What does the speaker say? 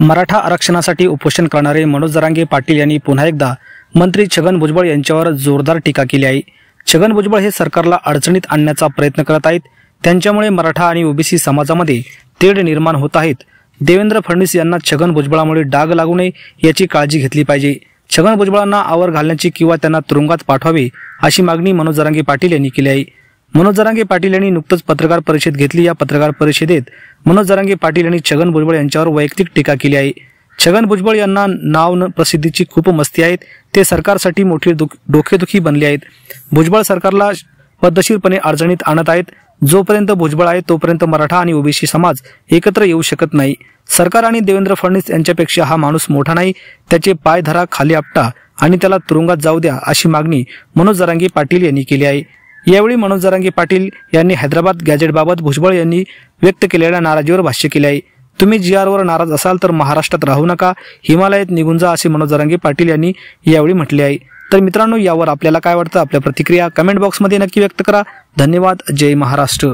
मराठा आरक्षणासाठी उपोषण करणारे मनोज जरांगे पाटील यांनी पुन्हा एकदा मंत्री छगन भुजबळ यांच्यावर जोरदार टीका केली आहे। छगन भुजबळ हे सरकारला अडचणीत आणण्याचा प्रयत्न करत आहेत। त्यांच्यामुळे मराठा आणि ओबीसी समाजामध्ये तेढ निर्माण होत आहेत। देवेंद्र फडणवीस यांना छगन भुजबळामुळे डाग लागू नये याची काळजी घेतली पाहिजे। छगन भुजबळांना आवर घालण्याची किंवा त्यांना तुरुंगात पाठवावे अशी मागणी मनोज जरांगे पाटील यांनी केली आहे। मनोज जरांगे पाटील यांनी नुकतंच पत्रकार परिषद घेतली। या पत्रकार परिषदेत मनोज जरांगे पाटील यांनी छगन भुजबळ यांच्यावर वैयक्तिक टीका केली आहे। छगन भुजबळ यांना नाव न प्रसिद्धीची खूप मस्ती आहेत। ते सरकारसाठी मोठी डोकेदुखी बनले आहेत। भुजबळ सरकारला पद्धतशीरपणे अडचणीत आणत आहेत। जोपर्यंत भुजबळ आहे तोपर्यंत मराठा आणि ओबीसी समाज एकत्र येऊ शकत नाही। सरकार आणि देवेंद्र फडणवीस यांच्यापेक्षा हा माणूस मोठा नाही। त्याचे पाय धरा, खाली आपटा आणि त्याला तुरुंगात जाऊ द्या अशी मागणी मनोज जरांगे पाटील यांनी केली आहे। यावेळी मनोज जरांगे पाटील यांनी हैदराबाद गॅजेटबाबत भुजबळ यांनी व्यक्त केलेल्या नाराजीवर भाष्य केले आहे। तुम्ही जीआरवर नाराज असाल तर महाराष्ट्रात राहू नका, हिमालयात निघून जा असे मनोज जरांगे पाटील यांनी यावेळी म्हटले आहे। तर मित्रांनो, यावर आपल्याला काय वाटतं? आपल्या प्रतिक्रिया कमेंट बॉक्समध्ये नक्की व्यक्त करा। धन्यवाद। जय महाराष्ट्र।